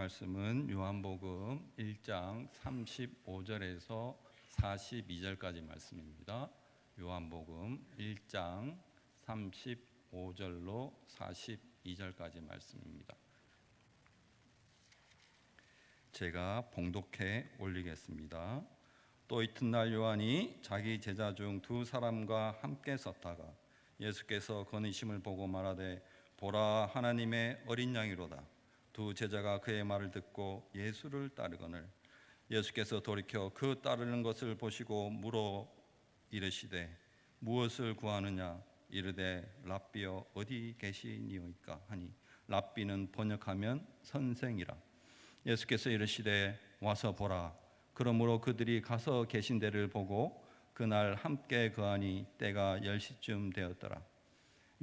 말씀은 요한복음 1장 35절에서 42절까지 말씀입니다. 요한복음 1장 35절로 42절까지 말씀입니다. 제가 봉독해 올리겠습니다. 또 이튿날 요한이 자기 제자 중 두 사람과 함께 섰다가 예수께서 거니심을 보고 말하되 보라, 하나님의 어린 양이로다. 두 제자가 그의 말을 듣고 예수를 따르거늘 예수께서 돌이켜 그 따르는 것을 보시고 물어 이르시되 무엇을 구하느냐? 이르되 랍비여 어디 계시니오이까 하니 랍비는 번역하면 선생이라. 예수께서 이르시되 와서 보라. 그러므로 그들이 가서 계신 데를 보고 그날 함께 거하니 때가 10시쯤 되었더라.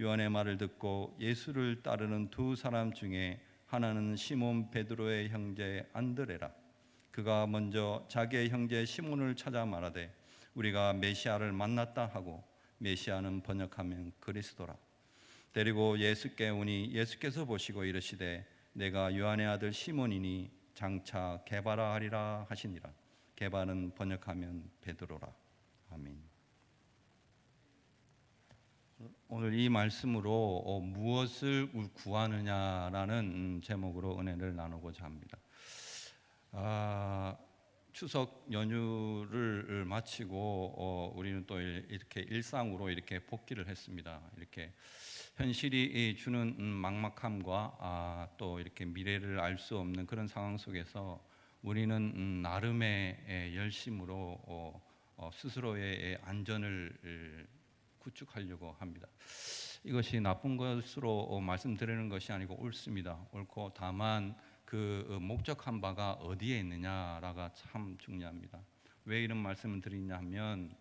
요한의 말을 듣고 예수를 따르는 두 사람 중에 하나는 시몬 베드로의 형제 안드레라. 그가 먼저 자기의 형제 시몬을 찾아 말하되 우리가 메시아를 만났다 하고, 메시아는 번역하면 그리스도라. 데리고 예수께 오니 예수께서 보시고 이르시되 내가 요한의 아들 시몬이니 장차 게바라 하리라 하시니라. 게바는 번역하면 베드로라. 아멘. 오늘 이 말씀으로 무엇을 구하느냐라는 제목으로 은혜를 나누고자 합니다. 추석 연휴를 마치고 우리는 또 이렇게 일상으로 이렇게 복귀를 했습니다. 이렇게 현실이 주는 막막함과 또 이렇게 미래를 알 수 없는 그런 상황 속에서 우리는 나름의 열심으로 스스로의 안전을 구축하려고 합니다. 이것이 나쁜 것으로 말씀드리는 것이 아니고 옳습니다. 옳고 다만 그 목적한 바가 어디에 있느냐라가 참 중요합니다. 왜 이런 말씀을 드리냐 하면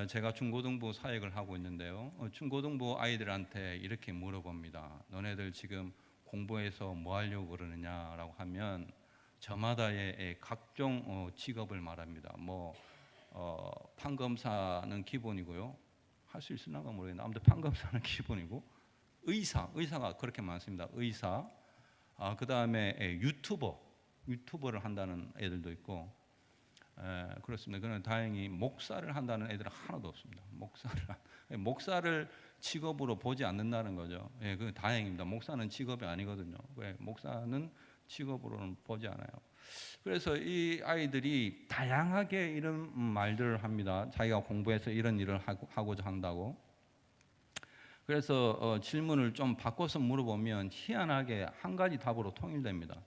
제가 중고등부 사역을 하고 있는데요. 중고등부 아이들한테 이렇게 물어봅니다. 너네들 지금 공부해서 뭐 하려고 그러느냐라고 하면 저마다의 각종 직업을 말합니다. 판검사는 기본이고요. 할 수 있을까가 모르겠는데 아무튼 판검사는 기본이고, 의사가 그렇게 많습니다. 의사, 그 다음에 유튜버를 한다는 애들도 있고, 그렇습니다. 그러나 다행히 목사를 한다는 애들은 하나도 없습니다. 목사를 직업으로 보지 않는다는 거죠. 그 다행입니다. 목사는 직업이 아니거든요. 목사는 직업으로는 보지 않아요. 그래서 이 아이들이 다양하게 이런 말들을 합니다. 자기가 공부해서 이런 일을 하고자 한다고. 그래서 질문을 좀 바꿔서 물어보면 희한하게 한 가지 답으로 통일됩니다.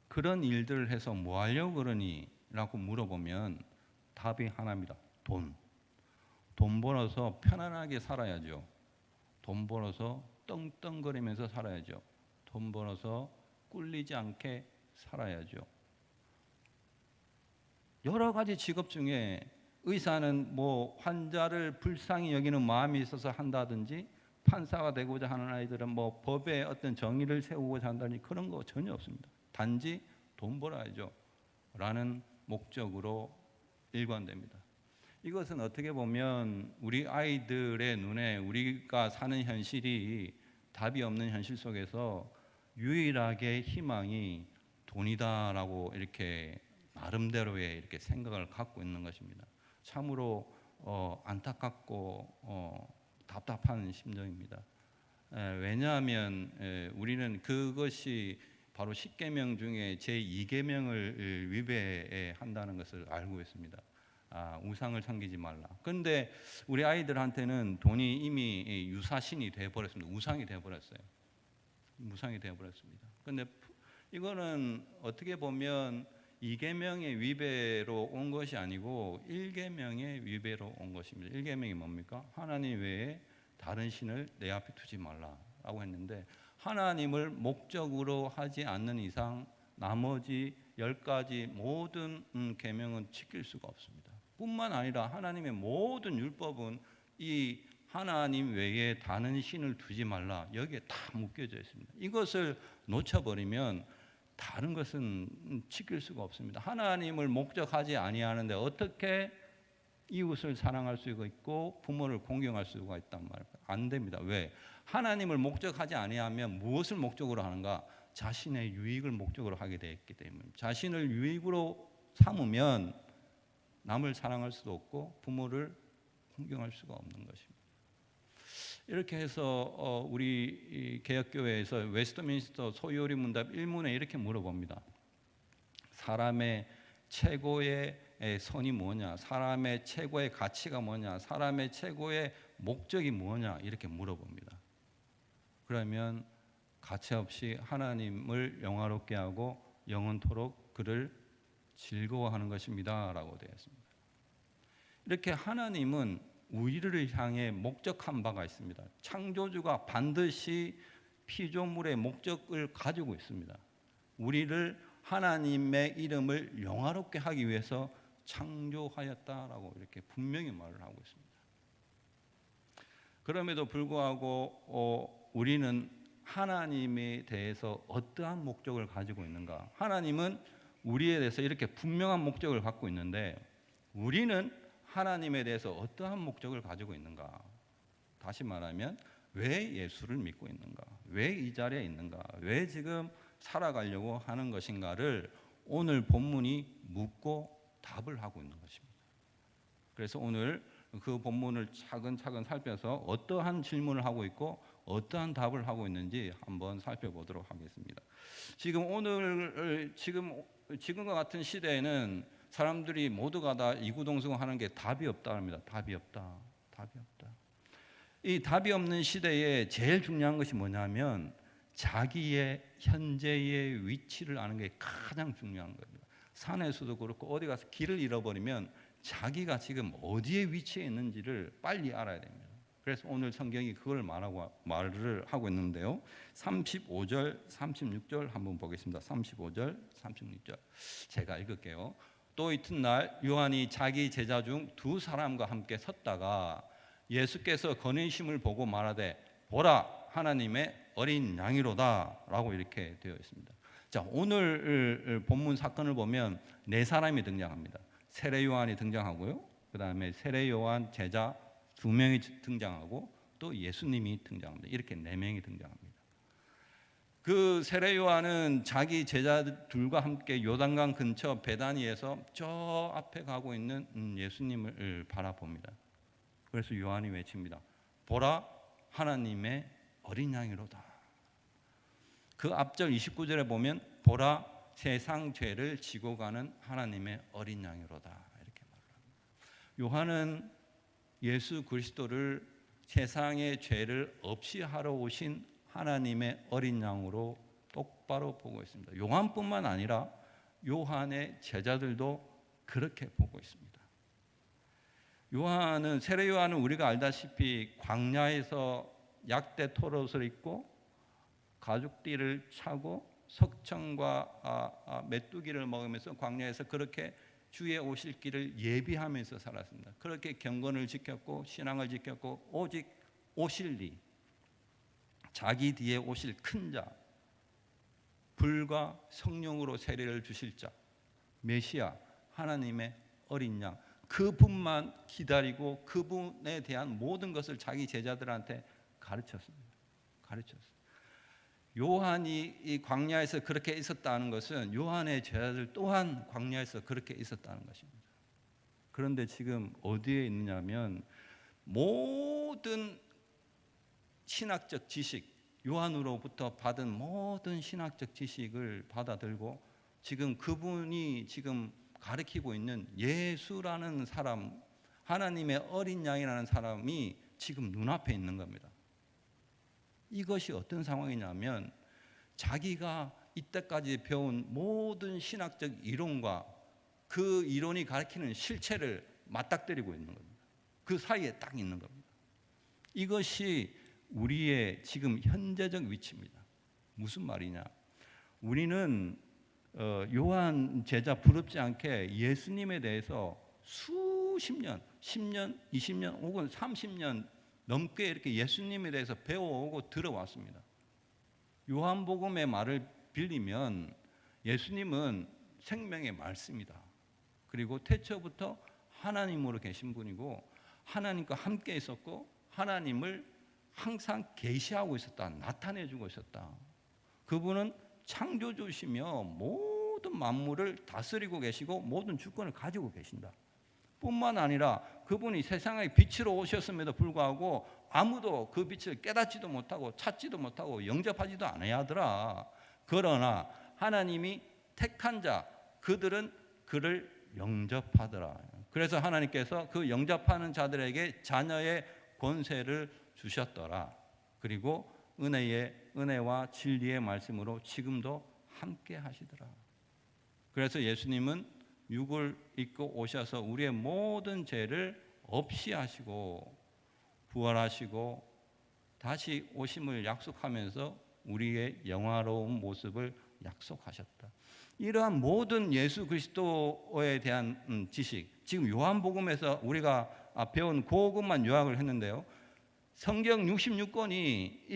그런 일들을 해서 뭐 하려고 그러니? 라고 물어보면 답이 하나입니다. 돈 벌어서 편안하게 살아야죠. 돈 벌어서 떵떵거리면서 살아야죠. 돈 벌어서 꿀리지 않게 살아야죠. 여러 가지 직업 중에 의사는 환자를 불쌍히 여기는 마음이 있어서 한다든지, 판사가 되고자 하는 아이들은 법에 어떤 정의를 세우고자 한다든지 그런 거 전혀 없습니다. 단지 돈 벌어야죠 라는 목적으로 일관됩니다. 이것은 어떻게 보면 우리 아이들의 눈에 우리가 사는 현실이 답이 없는 현실 속에서 유일하게 희망이 돈이다라고 이렇게 나름대로의 이렇게 생각을 갖고 있는 것입니다. 참으로 안타깝고 답답한 심정입니다. 왜냐하면 우리는 그것이 바로 10계명 중에 제2계명을 위배한다는 것을 알고 있습니다. 우상을 섬기지 말라. 그런데 우리 아이들한테는 돈이 이미 유사신이 되어버렸습니다. 우상이 되어버렸어요. 무상이 되어버렸습니다. 그런데 이거는 어떻게 보면 2계명의 위배로 온 것이 아니고 1계명의 위배로 온 것입니다. 1계명이 뭡니까? 하나님 외에 다른 신을 내 앞에 두지 말라라고 했는데, 하나님을 목적으로 하지 않는 이상 나머지 10가지 모든 계명은 지킬 수가 없습니다. 뿐만 아니라 하나님의 모든 율법은 이 하나님 외에 다른 신을 두지 말라, 여기에 다 묶여져 있습니다. 이것을 놓쳐버리면 다른 것은 지킬 수가 없습니다. 하나님을 목적하지 아니하는데 어떻게 이웃을 사랑할 수가 있고 부모를 공경할 수가 있단 말이에요. 안 됩니다. 왜? 하나님을 목적하지 아니하면 무엇을 목적으로 하는가? 자신의 유익을 목적으로 하게 되었기 때문입니다. 자신을 유익으로 삼으면 남을 사랑할 수도 없고 부모를 존경할 수가 없는 것입니다. 이렇게 해서 우리 개혁교회에서 웨스트민스터 소요리 문답 1문에 이렇게 물어봅니다. 사람의 최고의 선이 뭐냐? 사람의 최고의 가치가 뭐냐? 사람의 최고의 목적이 뭐냐? 이렇게 물어봅니다. 그러면 가차없이 하나님을 영화롭게 하고 영원토록 그를 즐거워하는 것입니다 라고 되어 있습니다. 이렇게 하나님은 우리를 향해 목적한 바가 있습니다. 창조주가 반드시 피조물의 목적을 가지고 있습니다. 우리를 하나님의 이름을 영화롭게 하기 위해서 창조하였다라고 이렇게 분명히 말을 하고 있습니다. 그럼에도 불구하고 우리는 하나님에 대해서 어떠한 목적을 가지고 있는가? 하나님은 우리에 대해서 이렇게 분명한 목적을 갖고 있는데 우리는 하나님에 대해서 어떠한 목적을 가지고 있는가? 다시 말하면 왜 예수를 믿고 있는가? 왜 이 자리에 있는가? 왜 지금 살아가려고 하는 것인가를 오늘 본문이 묻고 답을 하고 있는 것입니다. 그래서 오늘 그 본문을 차근차근 살펴서 어떠한 질문을 하고 있고 어떠한 답을 하고 있는지 한번 살펴보도록 하겠습니다. 지금과 같은 시대에는 사람들이 모두가 다 이구동성하는 게 답이 없다 합니다. 답이 없다. 이 답이 없는 시대에 제일 중요한 것이 뭐냐면 자기의 현재의 위치를 아는 게 가장 중요한 겁니다. 산에서도 그렇고 어디 가서 길을 잃어버리면 자기가 지금 어디에 위치해 있는지를 빨리 알아야 됩니다. 그래서 오늘 성경이 그걸 말을 하고 있는데요. 35절, 36절 한번 보겠습니다. 35절, 36절 제가 읽을게요. 또 이튿날 요한이 자기 제자 중 두 사람과 함께 섰다가 예수께서 거느심을 보고 말하되 보라 하나님의 어린 양이로다 라고 이렇게 되어 있습니다. 자, 오늘 본문 사건을 보면 네 사람이 등장합니다. 세례 요한이 등장하고요. 그 다음에 세례 요한 제자 2명이 등장하고 또 예수님이 등장합니다. 이렇게 4명이 등장합니다. 그 세례 요한은 자기 제자들과 함께 요단강 근처 베다니에서 저 앞에 가고 있는 예수님을 바라봅니다. 그래서 요한이 외칩니다. 보라 하나님의 어린 양이로다. 그 앞절 29절에 보면 보라 세상 죄를 지고 가는 하나님의 어린 양이로다 이렇게 말합니다. 요한은 예수 그리스도를 세상의 죄를 없이 하러 오신 하나님의 어린 양으로 똑바로 보고 있습니다. 요한뿐만 아니라 요한의 제자들도 그렇게 보고 있습니다. 세례 요한은 우리가 알다시피 광야에서 약대 털옷을 입고 가죽띠를 차고 석청과 메뚜기를 먹으면서 광야에서 그렇게 주의 오실 길을 예비하면서 살았습니다. 그렇게 경건을 지켰고 신앙을 지켰고 오직 오실 이 자기 뒤에 오실 큰 자, 불과 성령으로 세례를 주실 자, 메시아 하나님의 어린 양, 그분만 기다리고 그분에 대한 모든 것을 자기 제자들한테 가르쳤습니다. 요한이 이 광야에서 그렇게 있었다는 것은 요한의 제자들 또한 광야에서 그렇게 있었다는 것입니다. 그런데 지금 어디에 있느냐면 모든 신학적 지식, 요한으로부터 받은 모든 신학적 지식을 받아들고 지금 그분이 지금 가르치고 있는 예수라는 사람, 하나님의 어린 양이라는 사람이 지금 눈앞에 있는 겁니다. 이것이 어떤 상황이냐면 자기가 이때까지 배운 모든 신학적 이론과 그 이론이 가르치는 실체를 맞닥뜨리고 있는 겁니다. 그 사이에 딱 있는 겁니다. 이것이 우리의 지금 현재적 위치입니다. 무슨 말이냐? 우리는 요한 제자 부럽지 않게 예수님에 대해서 수십 년, 10년, 20년 혹은 30년 넘게 이렇게 예수님에 대해서 배워오고 들어왔습니다. 요한복음의 말을 빌리면 예수님은 생명의 말씀이다. 그리고 태초부터 하나님으로 계신 분이고 하나님과 함께 있었고 하나님을 항상 계시하고 있었다. 나타내주고 있었다. 그분은 창조주시며 모든 만물을 다스리고 계시고 모든 주권을 가지고 계신다. 뿐만 아니라 그분이 세상의 빛으로 오셨음에도 불구하고 아무도 그 빛을 깨닫지도 못하고 찾지도 못하고 영접하지도 않아야 하더라. 그러나 하나님이 택한 자 그들은 그를 영접하더라. 그래서 하나님께서 그 영접하는 자들에게 자녀의 권세를 주셨더라. 그리고 은혜와 진리의 말씀으로 지금도 함께 하시더라. 그래서 예수님은 육을 입고 오셔서 우리의 모든 죄를 없이 하시고 부활하시고 다시 오심을 약속하면서 우리의 영화로운 모습을 약속하셨다. 이러한 모든 예수 그리스도에 대한 지식, 지금 요한복음에서 우리가 배운 그것만 요약을 했는데요. 성경 66권이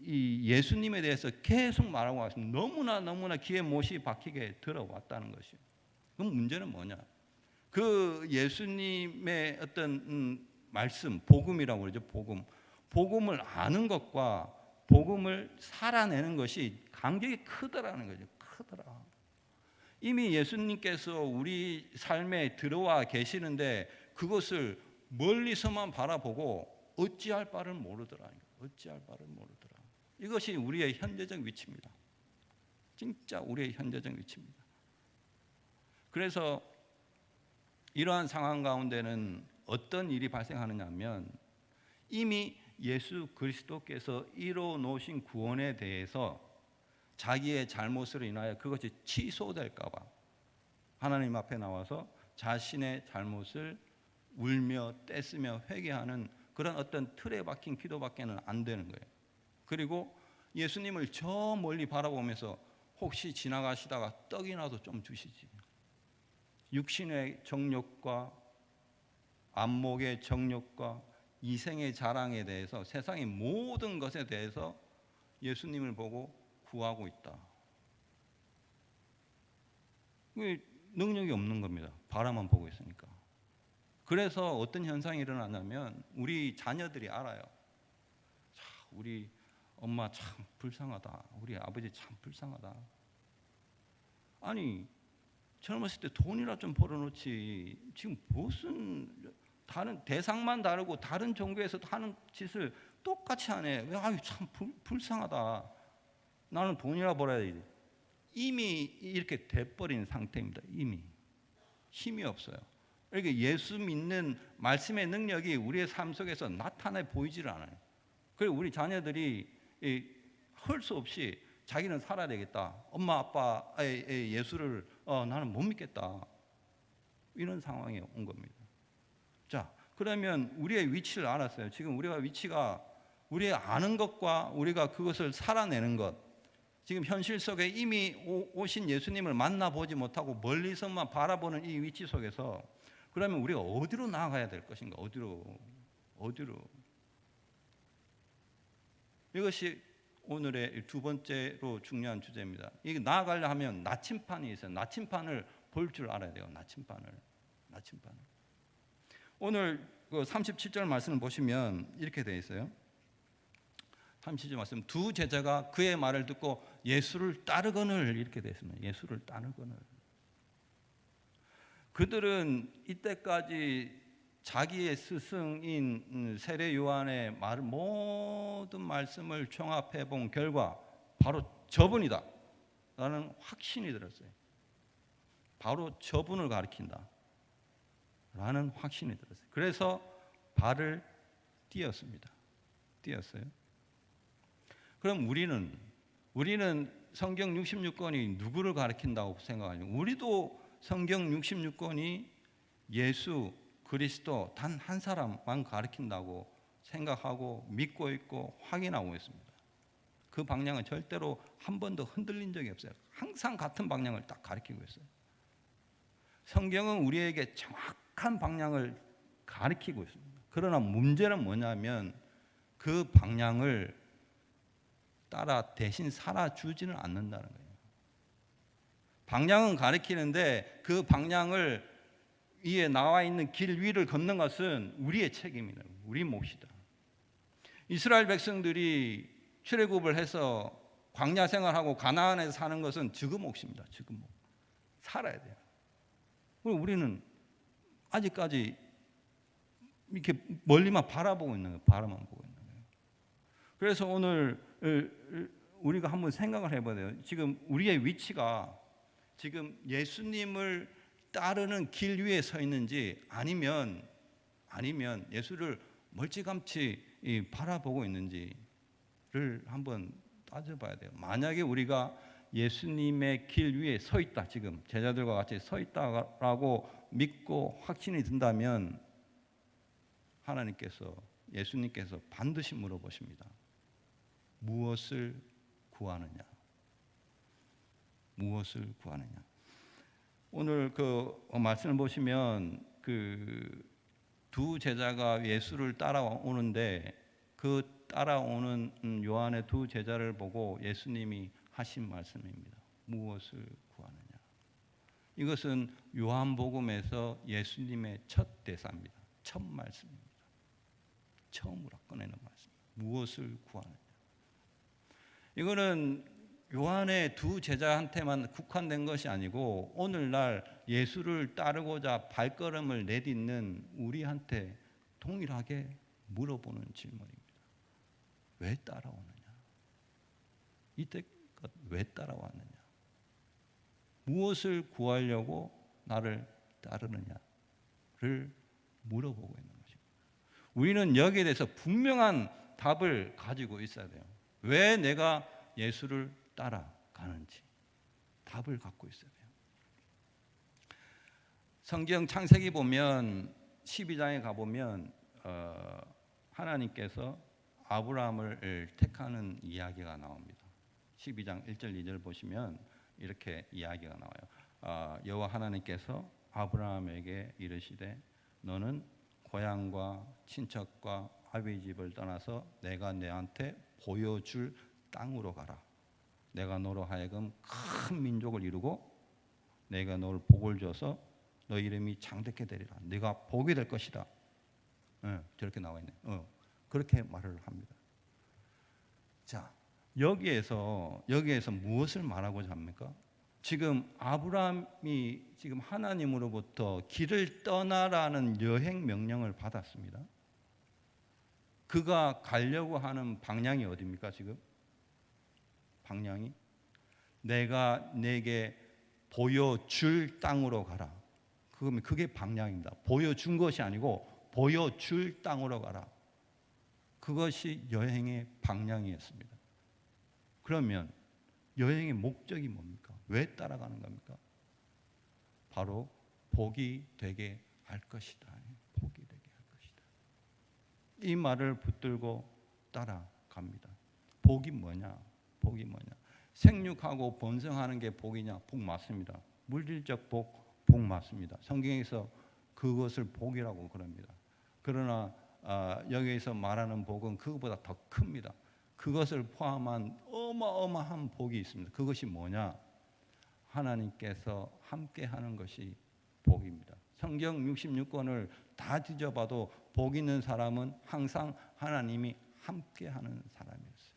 이 예수님에 대해서 계속 말하고 왔습니다. 너무나 귀에 못이 박히게 들어왔다는 것이요. 그럼 문제는 뭐냐? 그 예수님의 어떤 말씀, 복음이라고 그러죠. 복음을 아는 것과 복음을 살아내는 것이 간격이 크더라는 거죠. 크더라. 이미 예수님께서 우리 삶에 들어와 계시는데 그것을 멀리서만 바라보고 어찌할 바를 모르더라. 어찌할 바를 모르더라. 이것이 우리의 현재적 위치입니다. 진짜 우리의 현재적 위치입니다. 그래서 이러한 상황 가운데는 어떤 일이 발생하느냐 하면 이미 예수 그리스도께서 이루어 놓으신 구원에 대해서 자기의 잘못으로 인하여 그것이 취소될까 봐 하나님 앞에 나와서 자신의 잘못을 울며 떼쓰며 회개하는 그런 어떤 틀에 박힌 기도밖에는 안 되는 거예요. 그리고 예수님을 저 멀리 바라보면서 혹시 지나가시다가 떡이라도 좀 주시지. 육신의 정욕과 안목의 정욕과 이생의 자랑에 대해서 세상의 모든 것에 대해서 예수님을 보고 구하고 있다. 능력이 없는 겁니다. 바라만 보고 있으니까. 그래서 어떤 현상이 일어나냐면 우리 자녀들이 알아요. 자, 우리 엄마 참 불쌍하다. 우리 아버지 참 불쌍하다. 아니 젊었을 때 돈이라 좀 벌어놓지 지금 무슨 다른 대상만 다르고 다른 종교에서도 하는 짓을 똑같이 하네. 아유 참 불쌍하다. 나는 돈이라 벌어야지. 이미 이렇게 돼버린 상태입니다. 이미 힘이 없어요. 이렇게 예수 믿는 말씀의 능력이 우리의 삶 속에서 나타나 보이지를 않아요. 그리고 우리 자녀들이 할 수 없이 자기는 살아야 되겠다. 엄마 아빠의 예수를 나는 못 믿겠다. 이런 상황에 온 겁니다. 자, 그러면 우리의 위치를 알았어요. 지금 우리가 위치가 우리의 아는 것과 우리가 그것을 살아내는 것. 지금 현실 속에 이미 오신 예수님을 만나보지 못하고 멀리서만 바라보는 이 위치 속에서 그러면 우리가 어디로 나아가야 될 것인가? 어디로? 이것이 오늘의 두 번째로 중요한 주제입니다. 이게 나아가려 하면 나침판이 있어요. 나침판을 볼 줄 알아야 돼요. 나침판을. 오늘 그 37절 말씀을 보시면 이렇게 되어 있어요. 37절 말씀. 두 제자가 그의 말을 듣고 예수를 따르거늘 이렇게 되어 있습니다. 예수를 따르거늘. 그들은 이때까지 자기의 스승인 세례 요한의 모든 말씀을 종합해 본 결과 바로 저분이다 라는 확신이 들었어요. 바로 저분을 가리킨다 라는 확신이 들었어요. 그래서 발을 띄었습니다. 띄었어요. 그럼 우리는 성경 66권이 누구를 가리킨다고 생각하냐? 우리도 성경 66권이 예수 그리스도 단 한 사람만 가리킨다고 생각하고 믿고 있고 확인하고 있습니다. 그 방향은 절대로 한 번도 흔들린 적이 없어요. 항상 같은 방향을 딱 가리키고 있어요. 성경은 우리에게 정확한 방향을 가리키고 있습니다. 그러나 문제는 뭐냐면 그 방향을 따라 대신 살아주지는 않는다는 거예요. 방향은 가리키는데 그 방향을 위에 나와 있는 길 위를 걷는 것은 우리의 책임이다. 우리 몫이다. 이스라엘 백성들이 출애굽을 해서 광야 생활하고 가나안에서 사는 것은 지금몫입니다. 지금몫. 살아야 돼요. 그리고 우리는 아직까지 이렇게 멀리만 바라보고 있는 거예요. 바라만 보고 있는 거예요. 그래서 오늘 우리가 한번 생각을 해봐야 돼요. 지금 우리의 위치가 지금 예수님을 따르는 길 위에 서 있는지 아니면 예수를 멀찌감치 바라보고 있는지를 한번 따져봐야 돼요. 만약에 우리가 예수님의 길 위에 서 있다, 지금 제자들과 같이 서 있다라고 믿고 확신이 든다면 예수님께서 반드시 물어보십니다. 무엇을 구하느냐? 무엇을 구하느냐? 오늘 그 말씀을 보시면 그 두 제자가 예수를 따라오는데 그 따라오는 요한의 두 제자를 보고 예수님이 하신 말씀입니다. 무엇을 구하느냐? 이것은 요한복음에서 예수님의 첫 대사입니다. 첫 말씀입니다. 처음으로 꺼내는 말씀. 무엇을 구하느냐? 이거는 요한의 두 제자한테만 국한된 것이 아니고 오늘날 예수를 따르고자 발걸음을 내딛는 우리한테 동일하게 물어보는 질문입니다. 왜 따라오느냐? 이때껏 왜 따라왔느냐? 무엇을 구하려고 나를 따르느냐를 물어보고 있는 것입니다. 우리는 여기에 대해서 분명한 답을 가지고 있어야 돼요. 왜 내가 예수를 따라가는지 답을 갖고 있어야 돼요. 성경 창세기 보면 12장에 가보면 하나님께서 아브라함을 택하는 이야기가 나옵니다. 12장 1절 2절 보시면 이렇게 이야기가 나와요. 여호와 하나님께서 아브라함에게 이르시되 너는 고향과 친척과 아비 집을 떠나서 내가 너한테 보여줄 땅으로 가라. 내가 너로 하여금 큰 민족을 이루고 내가 너를 복을 줘서 너 이름이 장대케 되리라. 네가 복이 될 것이다. 저렇게 나와 있네. 그렇게 말을 합니다. 자, 여기에서 무엇을 말하고자 합니까? 지금 아브라함이 지금 하나님으로부터 길을 떠나라는 여행 명령을 받았습니다. 그가 가려고 하는 방향이 어디입니까? 지금 방향이 내가 내게 보여줄 땅으로 가라. 그게 방향입니다. 보여준 것이 아니고 보여줄 땅으로 가라. 그것이 여행의 방향이었습니다. 그러면 여행의 목적이 뭡니까? 왜 따라가는 겁니까? 바로 복이 되게 할 것이다. 복이 되게 할 것이다. 이 말을 붙들고 따라갑니다. 복이 뭐냐? 복이 뭐냐? 생육하고 번성하는 게 복이냐? 복 맞습니다. 물질적 복 맞습니다. 성경에서 그것을 복이라고 그럽니다. 그러나 여기에서 말하는 복은 그것보다 더 큽니다. 그것을 포함한 어마어마한 복이 있습니다. 그것이 뭐냐? 하나님께서 함께하는 것이 복입니다. 성경 66권을 다 뒤져봐도 복 있는 사람은 항상 하나님이 함께하는 사람이었어요.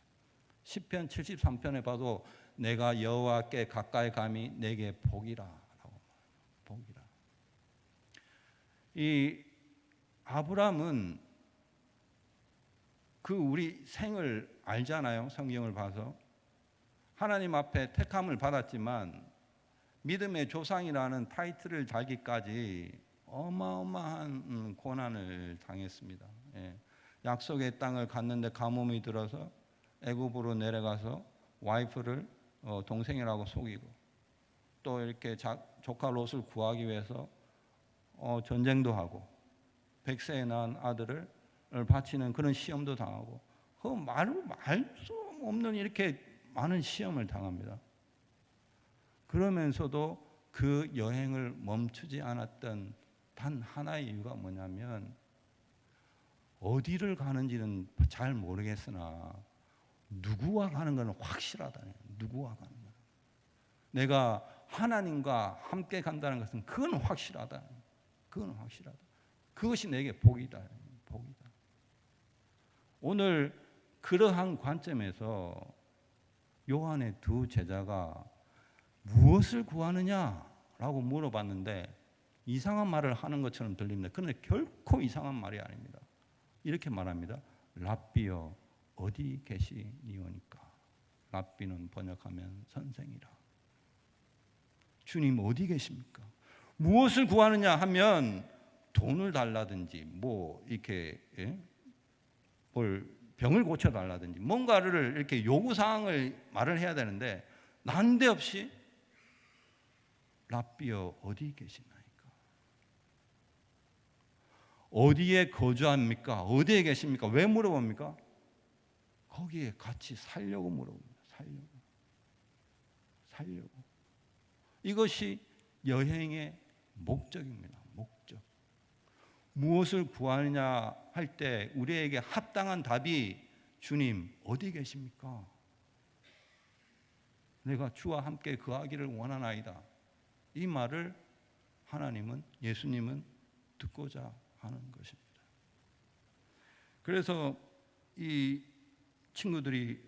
시편 73편에 봐도 내가 여호와께 가까이 감히 내게 복이라라고 복이라. 이 아브라함은 그 우리 생을 알잖아요. 성경을 봐서 하나님 앞에 택함을 받았지만 믿음의 조상이라는 타이틀을 달기까지 어마어마한 고난을 당했습니다. 약속의 땅을 갔는데 가뭄이 들어서 애굽으로 내려가서 와이프를 동생이라고 속이고 또 이렇게 조카 롯을 구하기 위해서 전쟁도 하고 백세에 낳은 아들을 바치는 그런 시험도 당하고 말 수 없는 이렇게 많은 시험을 당합니다. 그러면서도 그 여행을 멈추지 않았던 단 하나의 이유가 뭐냐면 어디를 가는지는 잘 모르겠으나 누구와 가는 것은 확실하다. 누구와 가는 것. 내가 하나님과 함께 간다는 것은 그건 확실하다. 그건 확실하다. 그것이 내게 복이다. 복이다. 오늘 그러한 관점에서 요한의 두 제자가 무엇을 구하느냐라고 물어봤는데 이상한 말을 하는 것처럼 들립니다. 그런데 결코 이상한 말이 아닙니다. 이렇게 말합니다. 랍비여 어디 계시니오니까. 랍비는 번역하면 선생이라. 주님 어디 계십니까? 무엇을 구하느냐 하면 돈을 달라든지 뭐 이렇게 뭘 병을 고쳐달라든지 뭔가를 이렇게 요구사항을 말을 해야 되는데 난데없이 랍비여 어디 계시나이까? 어디에 거주합니까? 어디에 계십니까? 왜 물어봅니까? 거기에 같이 살려고 물어봅니다. 살려고. 이것이 여행의 목적입니다. 목적. 무엇을 구하느냐 할 때 우리에게 합당한 답이 주님 어디 계십니까? 내가 주와 함께 거하기를 원하나이다. 이 말을 하나님은 예수님은 듣고자 하는 것입니다. 그래서 이 친구들이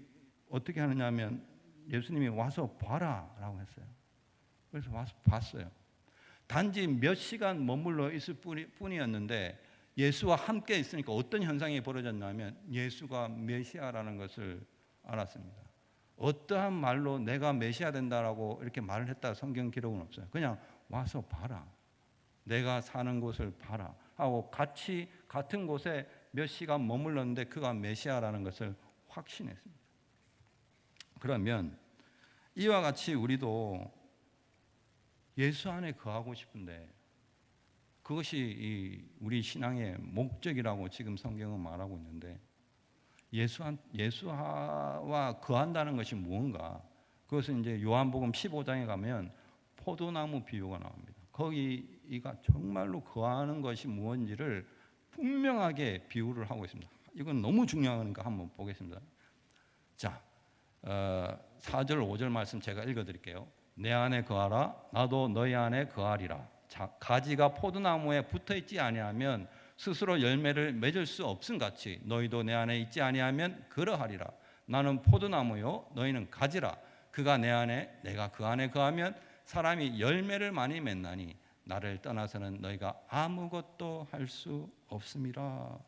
어떻게 하느냐 하면 예수님이 와서 봐라라고 했어요. 그래서 와서 봤어요. 단지 몇 시간 머물러 있을 뿐이었는데 예수와 함께 있으니까 어떤 현상이 벌어졌냐면 예수가 메시아라는 것을 알았습니다. 어떠한 말로 내가 메시아 된다라고 이렇게 말을 했다 성경 기록은 없어요. 그냥 와서 봐라. 내가 사는 곳을 봐라 하고 같이 같은 곳에 몇 시간 머물렀는데 그가 메시아라는 것을 확신했습니다. 그러면 이와 같이 우리도 예수 안에 거하고 싶은데 그것이 우리 신앙의 목적이라고 지금 성경은 말하고 있는데 예수와 거한다는 것이 무언가? 그것은 이제 요한복음 15장에 가면 포도나무 비유가 나옵니다. 거기가 정말로 거하는 것이 무엇인지를 분명하게 비유를 하고 있습니다. 이건 너무 중요하니까 한번 보겠습니다. 자, 4절 5절 말씀 제가 읽어드릴게요. 내 안에 거하라 나도 너희 안에 거하리라. 가지가 포도나무에 붙어있지 아니하면 스스로 열매를 맺을 수 없음같이 너희도 내 안에 있지 아니하면 그러하리라. 나는 포도나무요 너희는 가지라. 그가 내 안에 내가 그 안에 거하면 사람이 열매를 많이 맺나니 나를 떠나서는 너희가 아무것도 할 수 없음이라.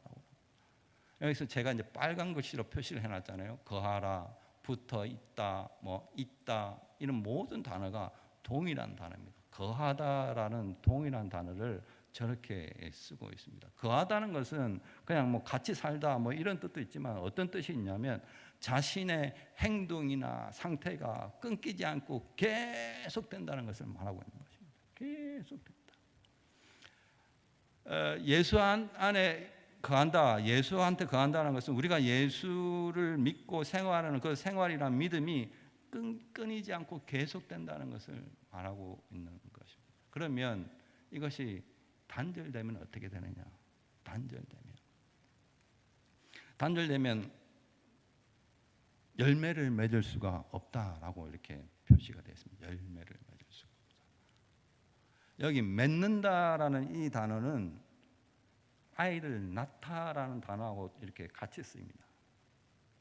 여기서 제가 이제 빨간 글씨로 표시를 해놨잖아요. 거하라, 붙어 있다, 뭐 있다 이런 모든 단어가 동일한 단어입니다. 거하다라는 동일한 단어를 저렇게 쓰고 있습니다. 거하다는 것은 그냥 뭐 같이 살다 뭐 이런 뜻도 있지만 어떤 뜻이 있냐면 자신의 행동이나 상태가 끊기지 않고 계속된다는 것을 말하고 있는 것입니다. 계속된다. 예수 안에 거한다, 예수한테 거한다는 것은 우리가 예수를 믿고 생활하는 그 생활이란 믿음이 끊이지 않고 계속된다는 것을 말하고 있는 것입니다. 그러면 이것이 단절되면 어떻게 되느냐? 단절되면 열매를 맺을 수가 없다라고 이렇게 표시가 되어 있습니다. 열매를 맺을 수가 없다. 여기 맺는다라는 이 단어는 아이를 낳다라는 단어하고 이렇게 같이 쓰입니다.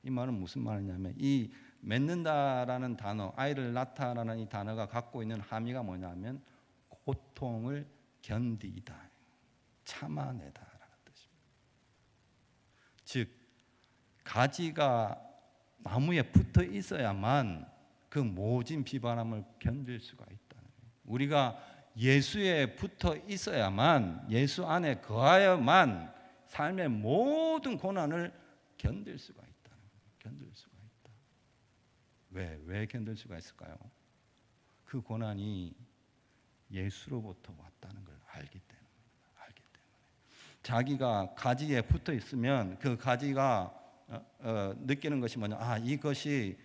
이 말은 무슨 말이냐면 이 맺는다라는 단어, 아이를 낳다라는 이 단어가 갖고 있는 함의가 뭐냐면 고통을 견디다, 참아내다라는 뜻입니다. 즉 가지가 나무에 붙어 있어야만 그 모진 비바람을 견딜 수가 있다는 거예요. 우리가 예수에 붙어 있어야만, 예수 안에 거하여만 삶의 모든 고난을 견딜 수가 있다는 거예요. 견딜 수가 있다. 왜 견딜 수가 있을까요? 그 고난이 예수로부터 왔다는 걸 알기 때문에. 자기가 가지에 붙어 있으면 그 가지가 느끼는 것이 뭐냐? 아, 이것이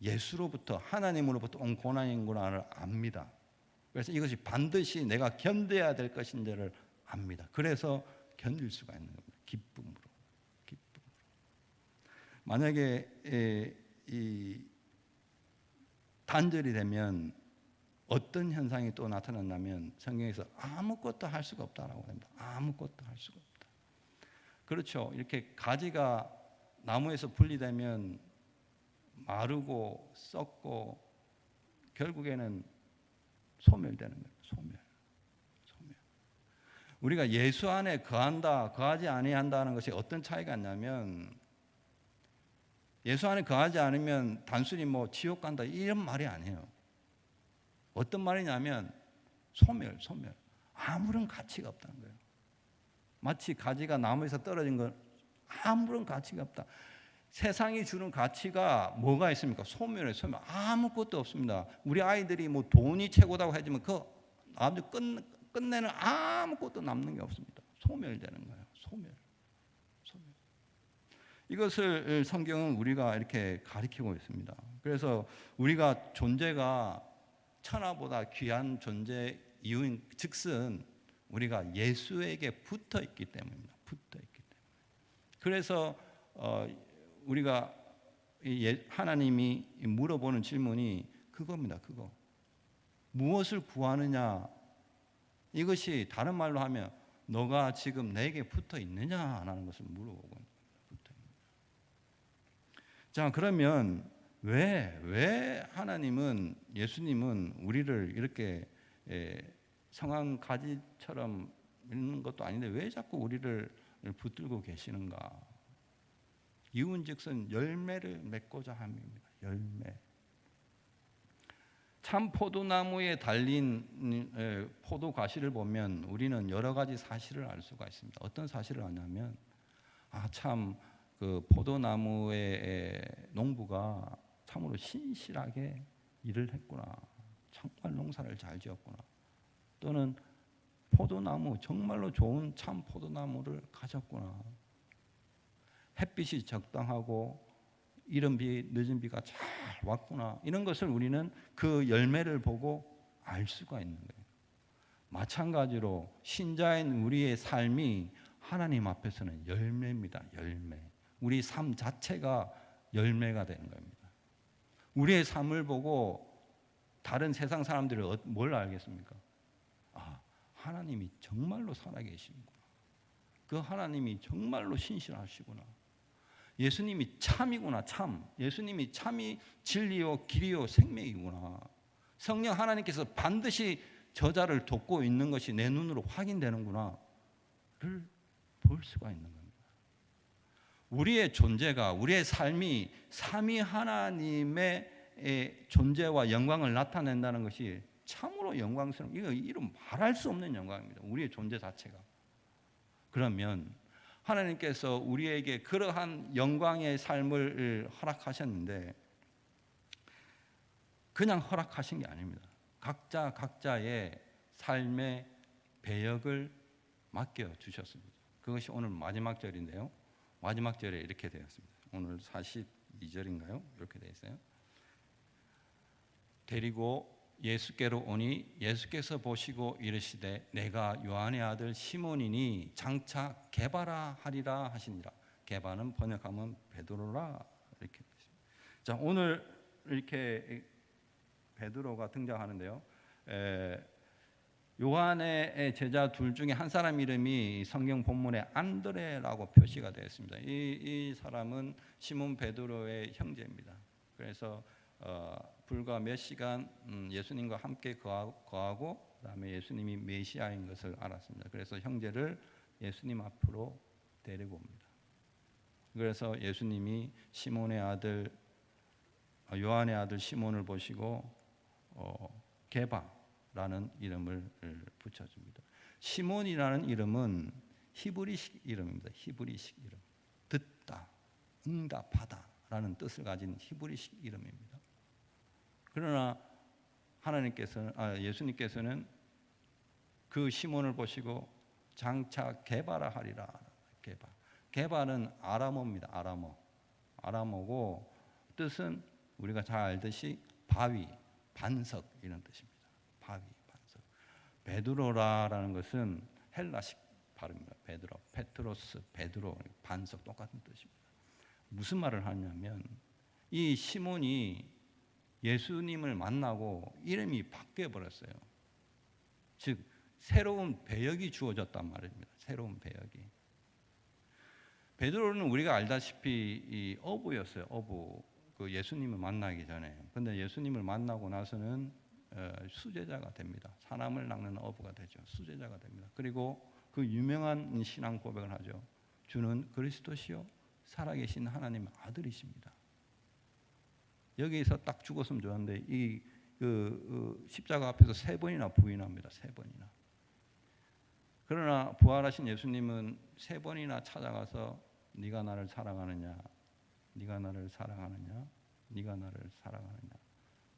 예수로부터, 하나님으로부터 온 고난인구나를 압니다. 그래서 이것이 반드시 내가 견뎌야 될 것인지를 압니다. 그래서 견딜 수가 있는 겁니다. 기쁨으로. 만약에 이 단절이 되면 어떤 현상이 또 나타났냐면 성경에서 아무것도 할 수가 없다라고 합니다. 아무것도 할 수가 없다. 그렇죠. 이렇게 가지가 나무에서 분리되면 마르고 썩고 결국에는 소멸되는 거예요. 소멸. 우리가 예수 안에 거한다, 거하지 아니한다는 것이 어떤 차이가 있냐면, 예수 안에 거하지 않으면 단순히 뭐 지옥 간다 이런 말이 아니에요. 어떤 말이냐면 소멸. 아무런 가치가 없다는 거예요. 마치 가지가 나무에서 떨어진 건 아무런 가치가 없다. 세상이 주는 가치가 뭐가 있습니까? 소멸. 아무것도 없습니다. 우리 아이들이 뭐 돈이 최고다고 하지만 그 아주 끝내는 아무것도 남는 게 없습니다. 소멸되는 거예요. 소멸. 이것을 성경은 우리가 이렇게 가리키고 있습니다. 그래서 우리가 존재가 천하보다 귀한 존재 이유인 즉슨 우리가 예수에게 붙어 있기 때문입니다. 그래서 우리가 하나님이 물어보는 질문이 그겁니다. 그거. 무엇을 구하느냐? 이것이 다른 말로 하면 너가 지금 내게 붙어 있느냐라는 것을 물어보고 붙어 있느냐. 자, 그러면 왜 하나님은, 예수님은 우리를 이렇게 성한 가지처럼 있는 것도 아닌데 왜 자꾸 우리를 붙들고 계시는가? 이윤즉슨 열매를 맺고자 함입니다. 열매. 참 포도나무에 달린 포도 가시를 보면 우리는 여러 가지 사실을 알 수가 있습니다. 어떤 사실을 아냐면, 참 그 포도나무의 농부가 참으로 신실하게 일을 했구나. 정말 농사를 잘 지었구나. 또는 포도나무, 정말로 좋은 참 포도나무를 가졌구나. 햇빛이 적당하고 이른 비, 늦은 비가 잘 왔구나. 이런 것을 우리는 그 열매를 보고 알 수가 있는 거예요. 마찬가지로 신자인 우리의 삶이 하나님 앞에서는 열매입니다. 열매. 우리 삶 자체가 열매가 되는 겁니다. 우리의 삶을 보고 다른 세상 사람들이 뭘 알겠습니까? 하나님이 정말로 살아계시는구나. 그 하나님이 정말로 신실하시구나. 예수님이 참이구나. 참. 예수님이 참이 진리요 길이요 생명이구나. 성령 하나님께서 반드시 저자를 돕고 있는 것이 내 눈으로 확인되는구나를 볼 수가 있는 겁니다. 우리의 존재가, 우리의 삶이 삼위 하나님의 존재와 영광을 나타낸다는 것이 참으로 영광스러운, 이거 말할 수 없는 영광입니다. 우리의 존재 자체가. 그러면 하나님께서 우리에게 그러한 영광의 삶을 허락하셨는데 그냥 허락하신 게 아닙니다. 각자의 삶의 배역을 맡겨주셨습니다. 그것이 오늘 마지막 절인데요. 마지막 절에 이렇게 되었습니다. 오늘 42절인가요? 이렇게 되어 있어요. 데리고 예수께로 오니 예수께서 보시고 이르시되 내가 요한의 아들 시몬이니 장차 게바라 하리라 하시니라. 게바는 번역하면 베드로라 이렇게. 자, 오늘 이렇게 베드로가 등장하는데요. 요한의 제자 둘 중에 한 사람 이름이 성경 본문에 안드레라고 표시가 되어 있습니다. 이 사람은 시몬 베드로의 형제입니다. 그래서 불과 몇 시간 예수님과 함께 거하고 그다음에 예수님이 메시아인 것을 알았습니다. 그래서 형제를 예수님 앞으로 데리고 옵니다. 그래서 예수님이 시몬의 아들 요한의 아들 시몬을 보시고 게바라는 이름을 붙여줍니다. 시몬이라는 이름은 히브리식 이름입니다. 히브리식 이름. 듣다, 응답하다라는 뜻을 가진 히브리식 이름입니다. 그러나 예수님께서는 그 시몬을 보시고 장차 게바라 하리라. 게바는 아람어입니다. 아람어고 뜻은 우리가 잘 알듯이 바위, 반석 이런 뜻입니다. 바위, 반석. 베드로라라는 것은 헬라식 발음입니다. 베드로, 페트로스, 베드로, 반석 똑같은 뜻입니다. 무슨 말을 하냐면 이 시몬이 예수님을 만나고 이름이 바뀌어 버렸어요. 즉 새로운 배역이 주어졌단 말입니다. 새로운 배역이. 베드로는 우리가 알다시피 이 어부였어요. 어부. 그 예수님을 만나기 전에. 근데 예수님을 만나고 나서는 수제자가 됩니다. 사람을 낚는 어부가 되죠. 수제자가 됩니다. 그리고 그 유명한 신앙 고백을 하죠. 주는 그리스도시요 살아계신 하나님의 아들이십니다. 여기서 딱 죽었으면 좋았는데 이 십자가 앞에서 3번이나 부인합니다. 3번이나. 그러나 부활하신 예수님은 3번이나 찾아가서 네가 나를 사랑하느냐, 네가 나를 사랑하느냐, 네가 나를 사랑하느냐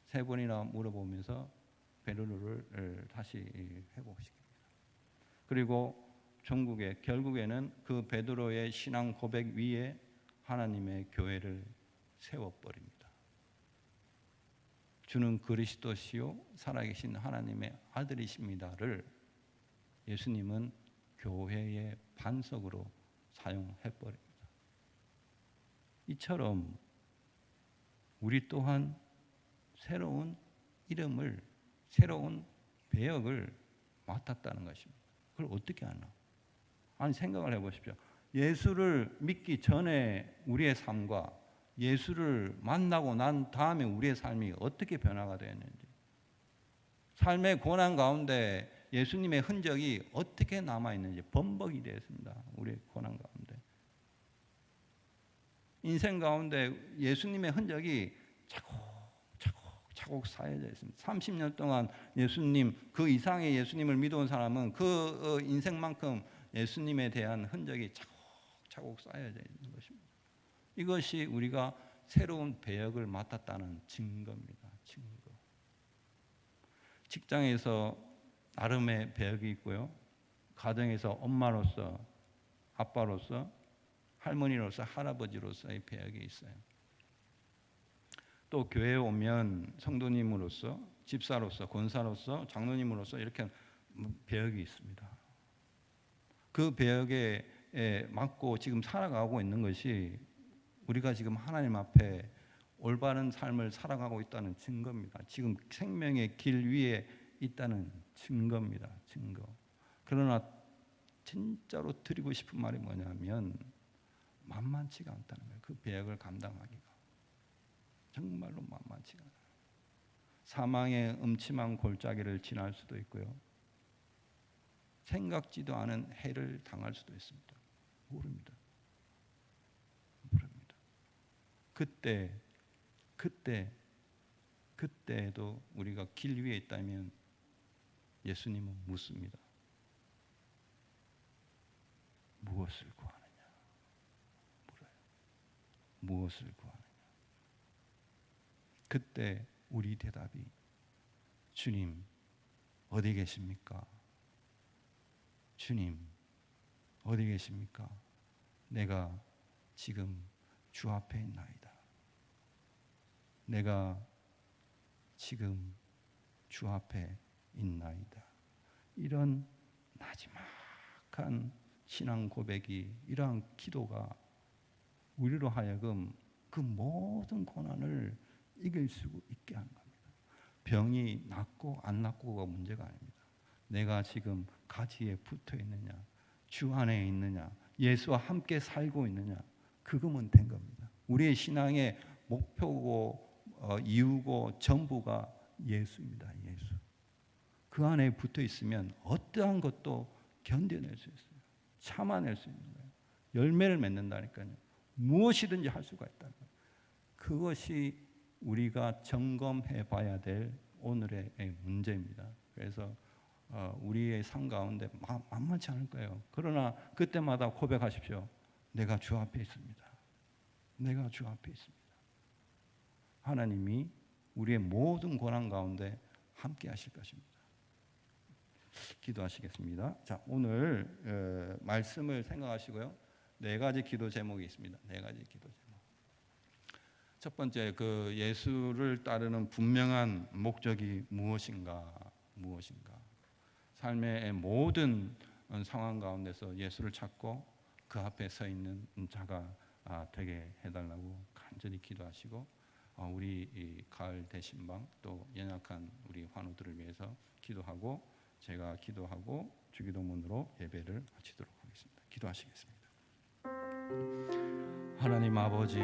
3번이나 물어보면서 베드로를 다시 회복시킵니다. 그리고 결국에는 그 베드로의 신앙 고백 위에 하나님의 교회를 세워버립니다. 주는 그리스도시요 살아계신 하나님의 아들이십니다를 예수님은 교회의 반석으로 사용해버립니다. 이처럼 우리 또한 새로운 이름을, 새로운 배역을 맡았다는 것입니다. 그걸 어떻게 하나? 아니 생각을 해보십시오. 예수를 믿기 전에 우리의 삶과 예수를 만나고 난 다음에 우리의 삶이 어떻게 변화가 되었는지, 삶의 고난 가운데 예수님의 흔적이 어떻게 남아있는지 범벅이 되었습니다. 우리의 고난 가운데. 인생 가운데 예수님의 흔적이 차곡차곡 쌓여져 있습니다. 30년 동안 예수님, 그 이상의 예수님을 믿어온 사람은 그 인생만큼 예수님에 대한 흔적이 차곡차곡 쌓여져 있는 것입니다. 이것이 우리가 새로운 배역을 맡았다는 증거입니다. 증거. 직장에서 나름의 배역이 있고요. 가정에서 엄마로서, 아빠로서, 할머니로서, 할아버지로서의 배역이 있어요. 또 교회에 오면 성도님으로서, 집사로서, 권사로서, 장로님으로서 이렇게 배역이 있습니다. 그 배역에 맞고 지금 살아가고 있는 것이 우리가 지금 하나님 앞에 올바른 삶을 살아가고 있다는 증거입니다. 지금 생명의 길 위에 있다는 증거입니다. 증거. 그러나 진짜로 드리고 싶은 말이 뭐냐면 만만치가 않다는 거예요. 그 배역을 감당하기가 정말로 만만치가 않아요. 사망의 음침한 골짜기를 지날 수도 있고요. 생각지도 않은 해를 당할 수도 있습니다. 모릅니다. 그때도 우리가 길 위에 있다면 예수님은 묻습니다. 무엇을 구하느냐? 물어요. 무엇을 구하느냐? 그때 우리 대답이 주님 어디 계십니까? 주님 어디 계십니까? 내가 지금 주 앞에 있나이다. 내가 지금 주 앞에 있나이다. 이런 나지막한 신앙 고백이, 이러한 기도가 우리로 하여금 그 모든 고난을 이길 수 있게 하는 겁니다. 병이 낫고 안 낫고가 문제가 아닙니다. 내가 지금 가지에 붙어 있느냐, 주 안에 있느냐, 예수와 함께 살고 있느냐, 그거면 된 겁니다. 우리의 신앙의 목표고 이유고 전부가 예수입니다. 예수. 그 안에 붙어 있으면 어떠한 것도 견뎌낼 수 있어요. 참아낼 수 있는 거예요. 열매를 맺는다니까요. 무엇이든지 할 수가 있다는 거예요. 그것이 우리가 점검해 봐야 될 오늘의 문제입니다. 그래서 우리의 삶 가운데 만만치 않을 거예요. 그러나 그때마다 고백하십시오. 내가 주 앞에 있습니다. 내가 주 앞에 있습니다. 하나님이 우리의 모든 고난 가운데 함께 하실 것입니다. 기도하시겠습니다. 자, 오늘 말씀을 생각하시고요. 4가지 기도 제목이 있습니다. 4가지 기도 제목. 첫 번째, 그 예수를 따르는 분명한 목적이 무엇인가? 삶의 모든 상황 가운데서 예수를 찾고 그 앞에 서 있는 자가 되게 해달라고 간절히 기도하시고, 우리 이 가을 대신방 또 연약한 우리 환우들을 위해서 기도하고, 제가 기도하고 주기도문으로 예배를 마치도록 하겠습니다. 기도하시겠습니다. 하나님 아버지,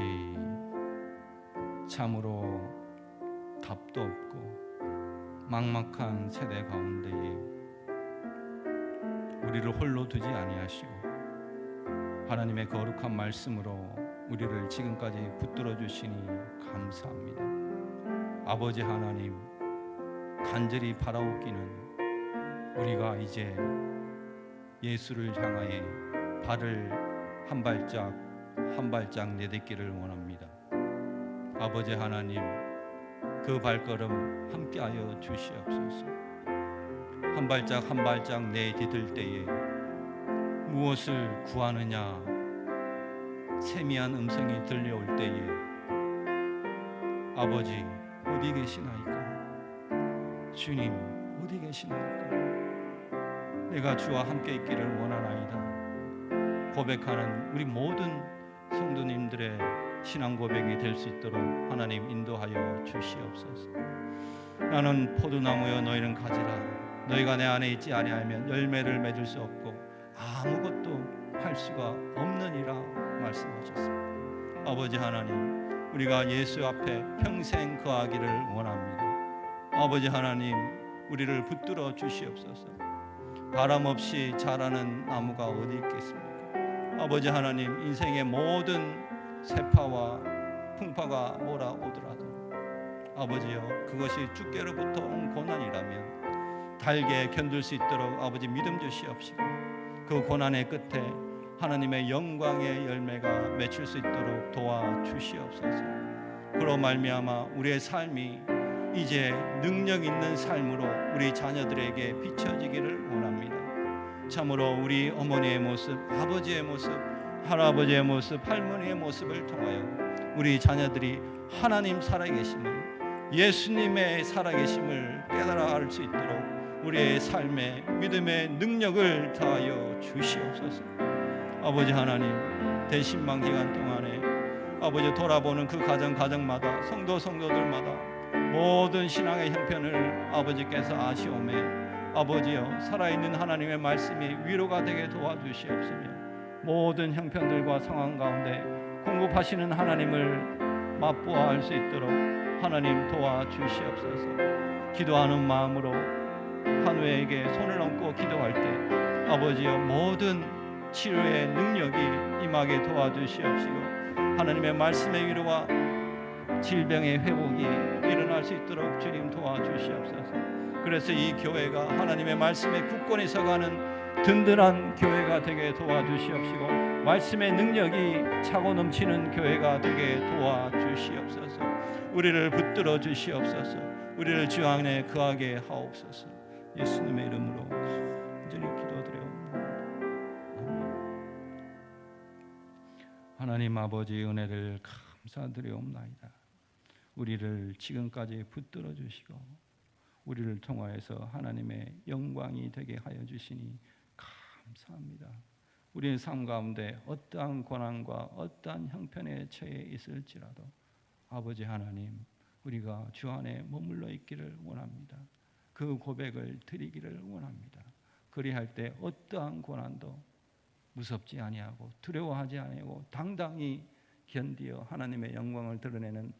참으로 답도 없고 막막한 세대 가운데에 우리를 홀로 두지 아니하시고 하나님의 거룩한 말씀으로 우리를 지금까지 붙들어 주시니 감사합니다. 아버지 하나님, 간절히 바라옵기는 우리가 이제 예수를 향하여 발을 한 발짝 한 발짝 내딛기를 원합니다. 아버지 하나님, 그 발걸음 함께하여 주시옵소서. 한 발짝 한 발짝 내디딜 때에 무엇을 구하느냐 세미한 음성이 들려올 때에 아버지 어디 계시나이까? 주님 어디 계시나이까? 내가 주와 함께 있기를 원하나이다 고백하는 우리 모든 성도님들의 신앙 고백이 될 수 있도록 하나님 인도하여 주시옵소서. 나는 포도나무여 너희는 가지라. 너희가 내 안에 있지 아니하면 열매를 맺을 수 없고 아무것도 할 수가 없느니라 말씀하셨습니다. 아버지 하나님, 우리가 예수 앞에 평생 거하기를 원합니다. 아버지 하나님, 우리를 붙들어 주시옵소서. 바람 없이 자라는 나무가 어디 있겠습니까? 아버지 하나님, 인생의 모든 세파와 풍파가 몰아오더라도 아버지여, 그것이 주께로부터 온 고난이라면 달게 견딜 수 있도록 아버지 믿음 주시옵시고 그 고난의 끝에 하나님의 영광의 열매가 맺힐 수 있도록 도와주시옵소서. 그로 말미암아 우리의 삶이 이제 능력 있는 삶으로 우리 자녀들에게 비춰지기를 원합니다. 참으로 우리 어머니의 모습, 아버지의 모습, 할아버지의 모습, 할머니의 모습을 통하여 우리 자녀들이 하나님 살아계심을, 예수님의 살아계심을 깨달아 알 수 있도록 우리의 삶에 믿음의 능력을 더하여 주시옵소서. 아버지 하나님, 대신방 기간 동안에 아버지 돌아보는 그 가정마다 성도들마다 모든 신앙의 형편을 아버지께서 아시오매 아버지여, 살아있는 하나님의 말씀이 위로가 되게 도와주시옵시며 모든 형편들과 상황 가운데 공급하시는 하나님을 맛보아 알 수 있도록 하나님 도와주시옵소서. 기도하는 마음으로 한우에게 손을 얹고 기도할 때 아버지여, 모든 치료의 능력이 임하게 도와주시옵시고 하나님의 말씀의 위로와 질병의 회복이 일어날 수 있도록 주님 도와주시옵소서. 그래서 이 교회가 하나님의 말씀에 굳건히 서가는 든든한 교회가 되게 도와주시옵시고 말씀의 능력이 차고 넘치는 교회가 되게 도와주시옵소서. 우리를 붙들어 주시옵소서. 우리를 주 안에 거하게 하옵소서. 예수님의 이름으로 간절히 기도드려옵나이다. 아멘. 하나님 아버지, 은혜를 감사드려옵나이다. 우리를 지금까지 붙들어 주시고 우리를 통하여서 하나님의 영광이 되게 하여 주시니 감사합니다. 우리의 삶 가운데 어떠한 고난과 어떠한 형편에 처해 있을지라도 아버지 하나님, 우리가 주 안에 머물러 있기를 원합니다. 그 고백을 드리기를 원합니다. 그리할 때 어떠한 고난도 무섭지 아니하고 두려워하지 아니하고 당당히 견디어 하나님의 영광을 드러내는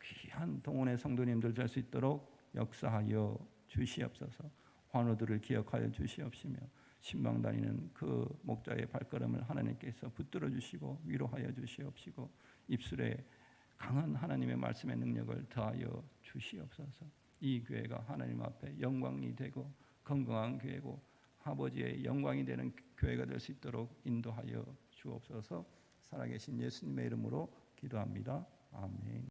귀한 동원의 성도님들 될 수 있도록 역사하여 주시옵소서. 환우들을 기억하여 주시옵시며 신방 다니는 그 목자의 발걸음을 하나님께서 붙들어 주시고 위로하여 주시옵시고 입술에 강한 하나님의 말씀의 능력을 더하여 주시옵소서. 이 교회가 하나님 앞에 영광이 되고 건강한 교회고 아버지의 영광이 되는 교회가 될 수 있도록 인도하여 주옵소서. 살아계신 예수님의 이름으로 기도합니다. 아멘.